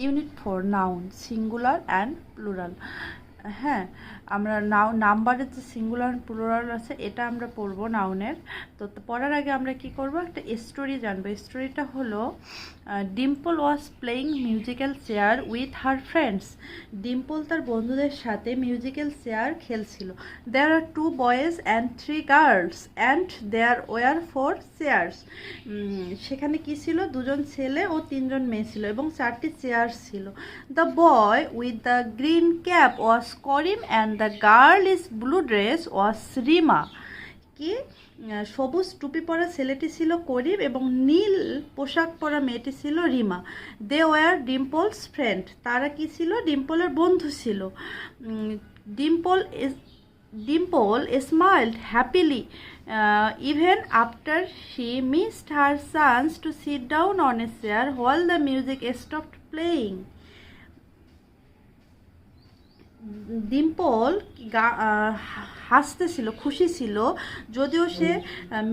Unit 4 noun singular and plural. হ্যাঁ, আমরা নাম্বারের যে সিঙ্গুলার অ্যান্ড প্লুরাল আছে এটা আমরা পড়বো নাউনের। তো পড়ার আগে আমরা কি করব, একটা স্টোরি জানবো। স্টোরিটা হলো Dimple was playing musical chair with her friends. Dimple তার বন্ধুদের সাথে মিউজিক্যাল চেয়ার খেলছিল। There are 2 boys and 3 girls and there were 4 chairs. সেখানে কি ছিল, 2জন ছেলে ও 3জন মেয়ে ছিল এবং 4টি চেয়ার ছিল। The boy with the green cap was Karim and the girl is blue dress was Rima. কি, সবুজ টুপি পরা ছেলেটি ছিল করিম এবং নীল পোশাক পরা মেয়েটি ছিল রিমা। দে ওয়ার ডিম্পলস ফ্রেন্ড, তারা কি ছিল, ডিম্পলের বন্ধু ছিল। Dimple স্মাইলড happily even after she missed her chance to sit down on a chair while the music stopped playing. Dimple হাসতেছিল, খুশি ছিল, যদিও সে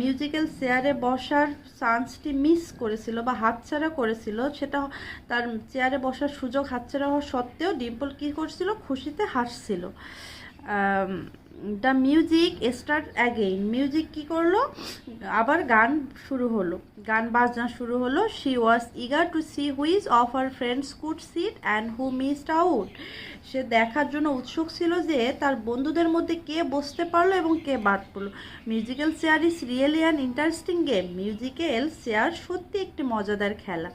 মিউজিক্যাল চেয়ারে বসার চান্সটি মিস করেছিল বা হাতছাড়া করেছিল। সেটা তার চেয়ারে বসার সুযোগ হাতছাড়া হওয়া সত্ত্বেও ডিম্পল কী করছিল, খুশিতে হাসছিল। The music start again, music কী করলো, আবার গান শুরু হলো, গান বাজনা শুরু হলো। She was eager to see which of her friends could sit and who missed out. সে দেখার জন্য উৎসুক ছিল যে তার বন্ধুদের মধ্যে কে বসতে পারলো এবং কে বাদ পড়লো। Musical chair is really an interesting game, musical chair সত্যি একটি মজাদার খেলা।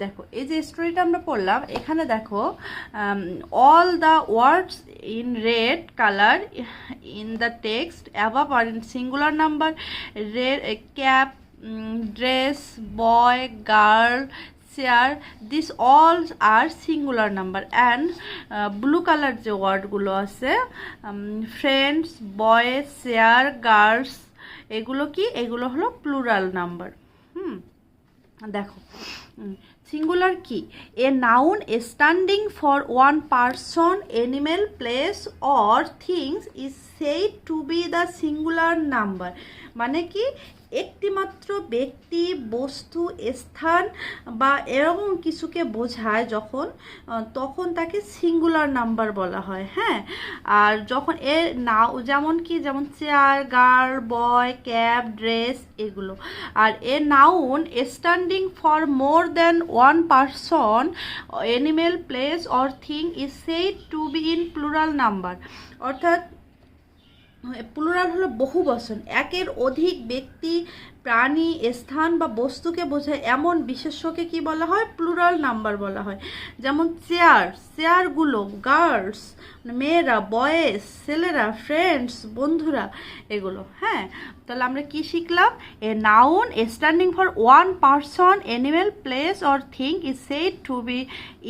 দেখো এই যে স্টোরিটা আমরা পড়লাম, এখানে দেখো all the words in red colour in the text above are in singular number. Red cap, dress, boy, girl, chair, these all are singular number. And blue color যে ওয়ার্ডগুলো আছে, friends, boys, chair, girls, এগুলো কি, এগুলো হলো plural number. দেখো singular কি, এ noun standing for one person, animal, place or things is said to B the singular number. মানে কি, একটিমাত্র ব্যক্তি, বস্তু, স্থান বা এরকম কিছুকে বোঝায় যখন, তখন তাকে সিঙ্গুলার নাম্বার বলা হয়। হ্যাঁ, আর যখন এর নাও যেমন কি, যেমন chair, girl, boy, cap, dress, এগুলো। আর a noun standing for more than one person, animal, place or thing is said to be in plural number. অর্থাৎ প্লুরাল হলো বহু বচন, একের অধিক ব্যক্তি, প্রাণী, স্থান বা বস্তুকে বোঝায় এমন বিশেষ্যকে কি বলা হয়, প্লুরাল নাম্বার বলা হয়। যেমন চেয়ার, চেয়ারগুলো, গার্লস মেয়েরা, বয়েজ ছেলেরা, ফ্রেন্ডস বন্ধুরা, এগুলো। হ্যাঁ, তাহলে আমরা কি শিখলাম, এ noun standing for one person, animal, place or thing is said to be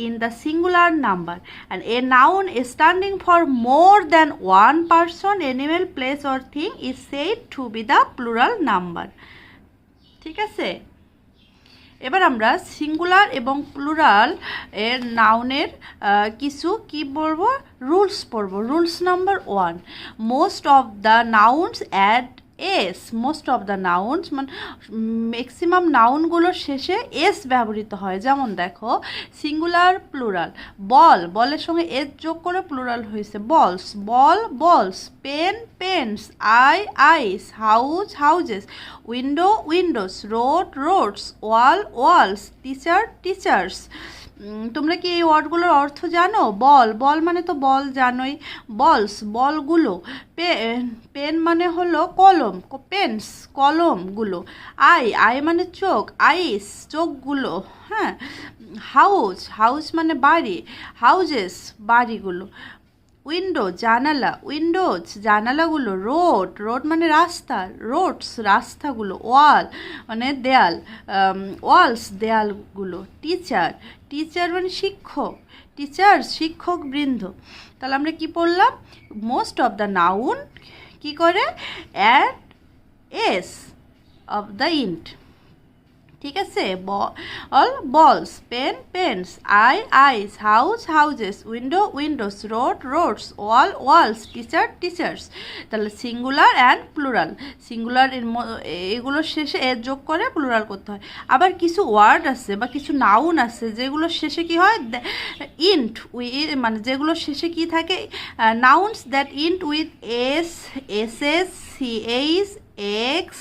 in the singular number, and a noun standing for more than one person, animal, place or thing is said to B the plural number. ঠিক আছে, এবার আমরা singular এবং plural এর নাউনের কিছু কি বলবো, রুলস পড়বো। Rules number 1, most of the nouns add s. Most of the nouns মানে ম্যাক্সিমাম নাউনগুলোর শেষে এস ব্যবহৃত হয়। যেমন দেখো সিঙ্গুলার, প্লুরাল, বল, বলের সঙ্গে এস যোগ করে প্লুরাল হয়েছে balls, ball, balls, pen, pens, eye, eyes, house, houses, window, windows, road, roads, wall, walls, teacher, teachers. তোমরা কি এই ওয়ার্ডগুলোর অর্থ জানো? বল, বল মানে তো বল জানোই, বলস বলগুলো, পেন মানে হলো কলম, পেন্স কলমগুলো, আই, আই মানে চোখ, আইস চোখগুলো। হ্যাঁ, হাউস, হাউস মানে বাড়ি, হাউজেস বাড়িগুলো, উইন্ডো জানালা, উইন্ডোজ জানালাগুলো, রোড, রোড মানে রাস্তা, রোডস রাস্তাগুলো, ওয়াল মানে দেয়াল, ওয়ালস দেয়ালগুলো, টিচার, টিচার মানে শিক্ষক, টিচার্স শিক্ষক বৃন্দ। তাহলে আমরা কি পড়লাম, মোস্ট অফ দ্য নাউন কি করে, add S of the end. ঠিক আছে, ball balls, pen pens, eyes, house houses, window windows, road roads, wall walls, teacher teachers. তাহলে সিঙ্গুলার অ্যান্ড প্লুরাল, সিঙ্গুলার এগুলোর শেষে এর যোগ করে প্লুরাল করতে হয়। আবার কিছু ওয়ার্ড আছে বা কিছু নাউন আছে যেগুলোর শেষে কি হয়, ইন্ট মানে যেগুলোর শেষে কি থাকে, nouns that end with s, ss, ch, x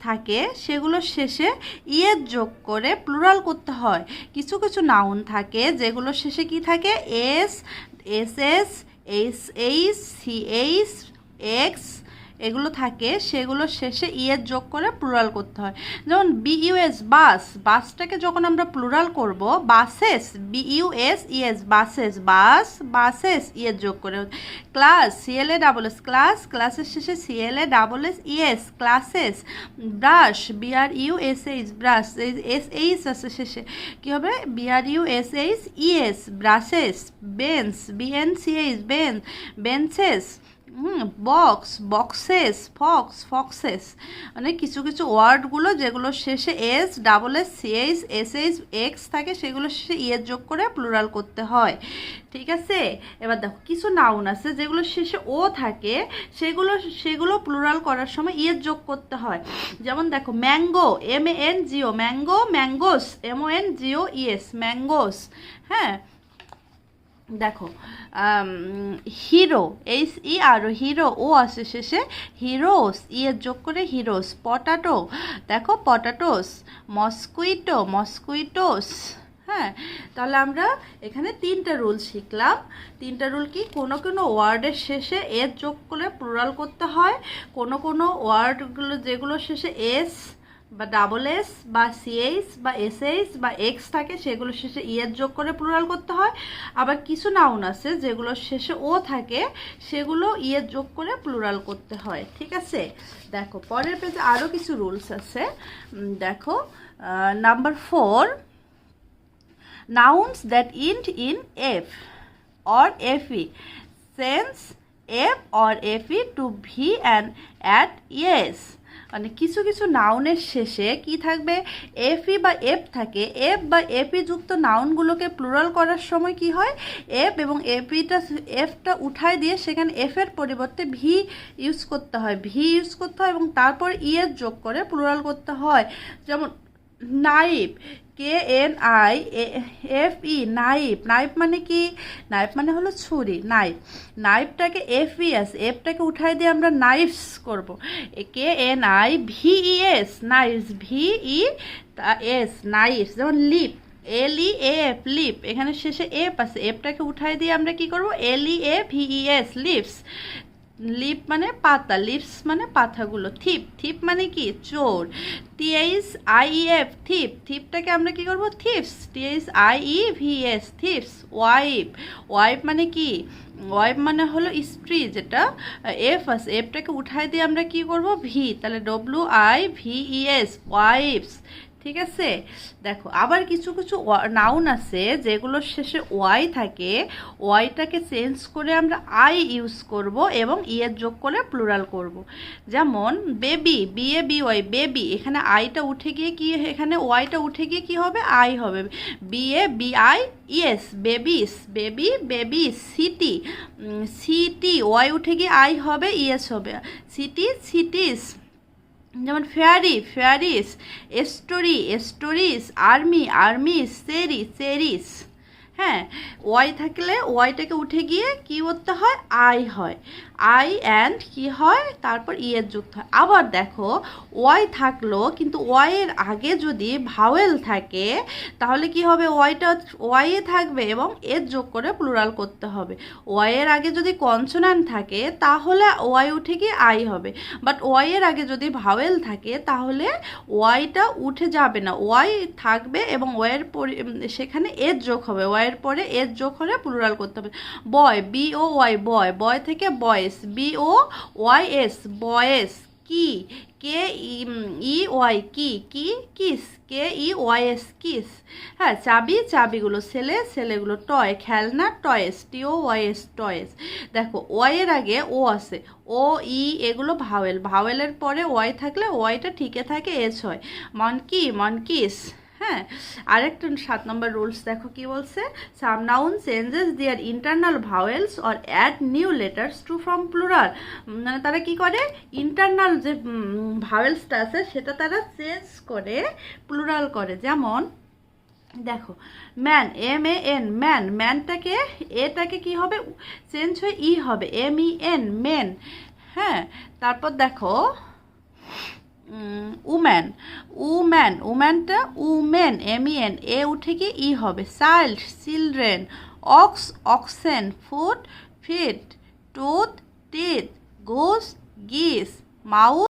থাকে, সেগুলোর শেষে ইয়ের যোগ করে প্লুরাল করতে হয়। কিছু কিছু নাউন থাকে যেগুলোর শেষে কি থাকে, s, ss, h, ch, x এগুলো থাকে, সেগুলোর শেষে ইয়ের যোগ করে প্লুরাল করতে হয়। যেমন বিইউএস, বাস, বাসটাকে যখন আমরা প্লুরাল করব, buses, B U S buses, bus buses ইয়ের যোগ করে। Class, C L A double S, class, ক্লাসের শেষে C L A double S E S, classes. Brush, B R U S H, brush, S H আছে শেষে, কী হবে, B R U S H E S, brushes. Bench, B N C H, benches. Box, boxes, foxes. মানে কিছু কিছু ওয়ার্ডগুলো যেগুলো শেষে S, double S, C H, S H, X থাকে, সেগুলো শেষে ইয়ের যোগ করে প্লুরাল করতে হয়। ঠিক আছে, এবার দেখো কিছু নাউন আছে যেগুলো শেষে ও থাকে, সেগুলো প্লুরাল করার সময় ইয়ের যোগ করতে হয়। যেমন দেখো mango, MANGO, mango, mangoes, MONGOES, mangoes. হ্যাঁ, দেখো হিরো, HERO, হিরো, ও আসে শেষে, হিরোস ইয়ের যোগ করে হিরোস। পটাটো, দেখো পটাটোস। মস্কুইটো, মস্কুইটোস। হ্যাঁ, তাহলে আমরা এখানে 3টা রুল শিখলাম। 3টা রুল কি, কোনো কোনো ওয়ার্ডের শেষে এর যোগ করে প্লুরাল করতে হয়, কোনো কোনো ওয়ার্ডগুলো যেগুলো শেষে এস বা ডাবল এস বা সিএইচ বা এসএইচ বা এক্স থাকে, সেগুলো শেষে ইয়ের যোগ করে প্লুরাল করতে হয়। আবার কিছু নাউন আছে যেগুলোর শেষে ও থাকে, সেগুলো ইয়ের যোগ করে প্লুরাল করতে হয়। ঠিক আছে, দেখো পরের পেজে আরও কিছু রুলস আছে। দেখো number 4, nouns that end in F or FE, sense F or FE to V and add yes. মানে কিছু কিছু নাউনের শেষে কি থাকবে, এফই বা এফ থাকে। এফ বা এফই যুক্ত নাউনগুলোকে প্লুরাল করার সময় কি হয়, এফ এবং এফটা উঠায় দিয়ে সেখানে এফের পরিবর্তে ভি ইউজ করতে হয়, এবং তারপর ইয়ের যোগ করে প্লুরাল করতে হয়। যেমন নাইফ, KNIFE, নাইফ। নাইফ মানে কি, নাইফ মানে হলো ছুরি, নাইফটাকে এফই আছে, এফটাকে উঠাই দিয়ে আমরা নাইফস করব। KNIVES, Knives, VES, Knives. যেমন লিপ, LEAF, লিপ, এখানে শেষে এফ আছে, এফটাকে উঠাই দিয়ে আমরা কি করব, LEAVES, লিপস। লিপ মানে পাতা, লিপস মানে পাতাগুলো। থিপ, থিপ মানে কি, চোর। THIEF, থিপ, থিপটাকে আমরা কি করব, থিপস। THIEVS, থিপস। ওয়াইপ, ওয়াইপ মানে কি, ওয়াইপ মানে হলো স্ত্রী, যেটা এফ আছে, এফটাকে উঠাই দিয়ে আমরা কি করব, ভি, তাহলে WIVES, ওয়াইপস। ঠিক আছে, দেখো আবার কিছু কিছু নাউন আছে যেগুলোর শেষে ওয়াই থাকে, ওয়াইটাকে চেঞ্জ করে আমরা আই ইউজ করব এবং ইয়ের যোগ করে প্লুরাল করব। যেমন বেবি, BABY, বেবি, এখানে আইটা উঠে গিয়ে কি, এখানে ওয়াইটা উঠে গিয়ে কি হবে, আই হবে। BABIES, babies, baby, babies. City, city, Y উঠে গিয়ে আই হবে, ইয়েস হবে, সিটি, সিটিস। যেমন fairy, fairies. Story, stories. Army, armies. Cherry, cherries. হ্যাঁ, ওয়াই থাকলে ওয়াইটাকে উঠে গিয়ে কি করতে হয়, আই হয়, আই অ্যান্ড কি হয়, তারপর ইয়ের যুক্ত হয়। আবার দেখো ওয়াই থাকলো, কিন্তু ওয়াইয়ের আগে যদি ভাওয়েল থাকে তাহলে কি হবে, ওয়াইটা ওয়াইয়ে থাকবে এবং এর যোগ করে প্লুরাল করতে হবে। ওয়াইয়ের আগে যদি কনসোনান্ট থাকে তাহলে ওয়াই উঠে গিয়ে আই হবে, বাট ওয়াইয়ের আগে যদি ভাওয়েল থাকে তাহলে ওয়াইটা উঠে যাবে না, ওয়াই থাকবে এবং ওয়াইয়ের সেখানে এর যোগ হবে, ওয়াইয়ের পরে এর যোগ হলে প্লুরাল করতে হবে। বয়, BOY, বয়, বয় থেকে বয়েস, BOYS, বয়েস। কি, কে ই ওয়াই, কি কি, কিস, কে ই ওয়াই এস, কিস। হ্যাঁ, চাবি, চাবিগুলো, ছেলে, ছেলেগুলো, টয়, খেলনা, টয়েস, টিও ওয়াই এস, টয়েস। দেখো ওয়াইয়ের আগে ও আছে, ও ই এগুলো ভাওয়েল, ভাওয়েলের পরে ওয়াই থাকলে ওয়াইটা ঠিকই থাকে, এস হয়। Monkey, monkeys. হ্যাঁ, আরেকটা 7 নম্বর রুলস দেখো কি বলছে, some noun changes their internal vowels or add new letters to from plural. মানে তারা কি করে, ইন্টারনাল যে ভাওয়েলসটা আছে সেটা তারা চেঞ্জ করে প্লুরাল করে। যেমন দেখো man, M A N, man, ম্যানটাকে এটাকে কি হবে, চেঞ্জ হয়ে ই হবে, এম ই এন, মেন। হ্যাঁ, তারপর দেখো উম্যান, উম্যান, উম্যানটা women, M E N, A উঠে গিয়ে ই হবে, child, children, ox, oxen, foot, feet, tooth, teeth, goose, geese, mouth,